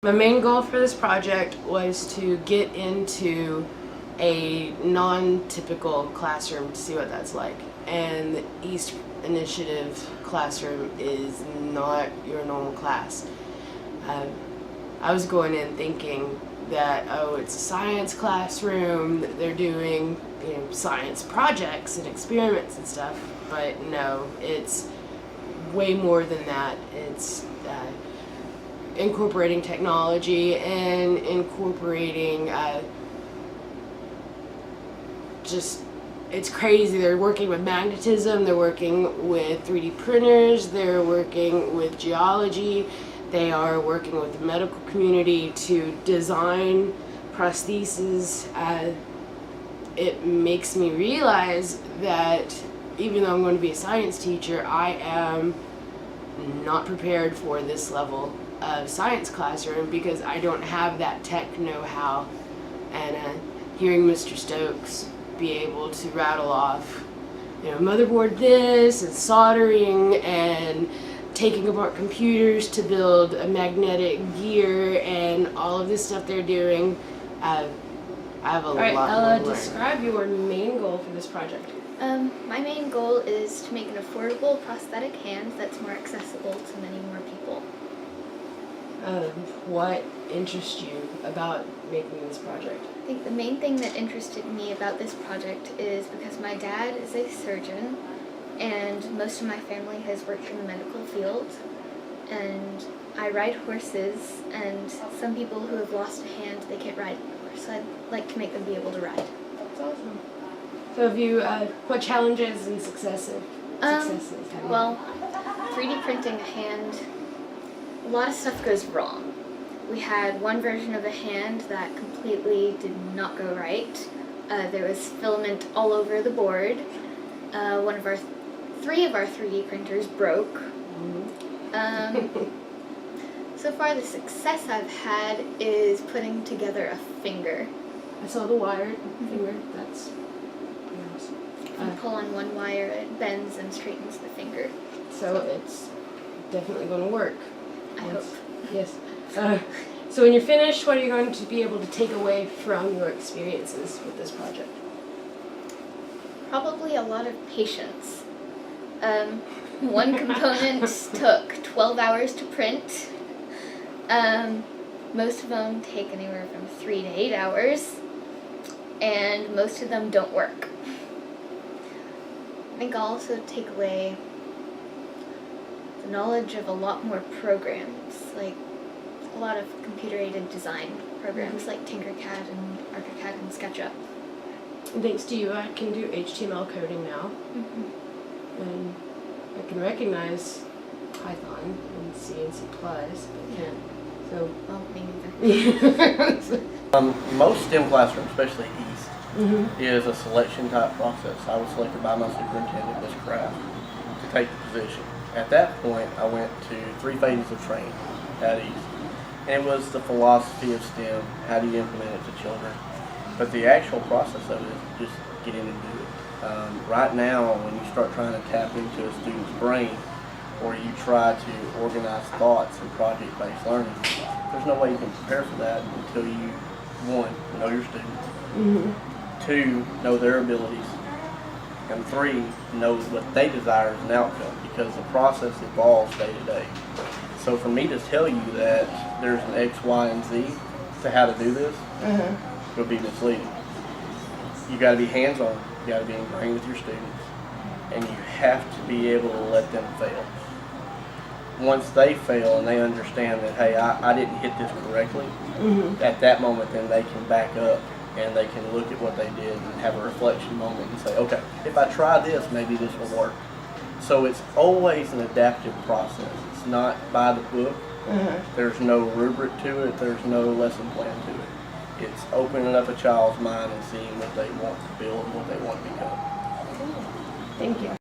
My main goal for this project was to get into a non-typical classroom to see what that's like. And the East Initiative classroom is not your normal class. I was going in thinking that, oh, it's a science classroom, that they're doing, science projects and experiments and stuff, but no, it's way more than that. It's incorporating technology and incorporating it's crazy. They're working with magnetism, they're working with 3D printers, they're working with geology, they are working with the medical community to design prostheses. It makes me realize that even though I'm going to be a science teacher, I am not prepared for this level of science classroom because I don't have that tech know-how. And hearing Mr. Stokes be able to rattle off, motherboard this and soldering and taking apart computers to build a magnetic gear and all of this stuff they're doing, I have a lot Ella, more to learn. describe your main goal for this project. My main goal is to make an affordable prosthetic hand that's more accessible to many more people. What interests you about making this project? I think the main thing that interested me about this project is because my dad is a surgeon and most of my family has worked in the medical field, and I ride horses, and some people who have lost a hand, they can't ride anymore, so I'd like to make them be able to ride. That's awesome. So have you, what challenges and successes have you Well, 3D printing a hand, a lot of stuff goes wrong. We had one version of a hand that completely did not go right. There was filament all over the board. Three of our 3D printers broke. So far the success I've had is putting together a finger. I saw the wired finger. That's pretty awesome. If you pull on one wire, it bends and straightens the finger. So it's definitely going to work. I hope. Yes. So when you're finished, what are you going to be able to take away from your experiences with this project? Probably a lot of patience. One component took 12 hours to print. Most of them take anywhere from 3 to 8 hours, and most of them don't work. I think I'll also take away the knowledge of a lot more programs, like a lot of computer-aided design programs like Tinkercad and ArchiCAD and SketchUp. And thanks to you, I can do HTML coding now. And I can recognize Python and C and C++, but can't. So, Well, me neither. Most STEM classrooms, especially East, is a selection type process. I was selected by my superintendent, Ms. Kraft, to take the position. At that point, I went to 3 phases of training at East. And it was the philosophy of STEM, how do you implement it to children. But the actual process of it is just get in and do it. Right now, when you start trying to tap into a student's brain, or you try to organize thoughts and project-based learning, there's no way you can prepare for that until you, 1, know your students, 2, know their abilities, and 3, know what they desire as an outcome, because the process evolves day to day. So for me to tell you that there's an X, Y, and Z to how to do this would be misleading. You got to be hands-on, you got to be ingrained with your students, and you have to be able to let them fail. Once they fail and they understand that, hey, I didn't hit this correctly, at that moment then they can back up and they can look at what they did and have a reflection moment and say, okay, if I try this, maybe this will work. So it's always an adaptive process. It's not by the book. There's no rubric to it. There's no lesson plan to it. It's opening up a child's mind and seeing what they want to build and what they want to become. Thank you.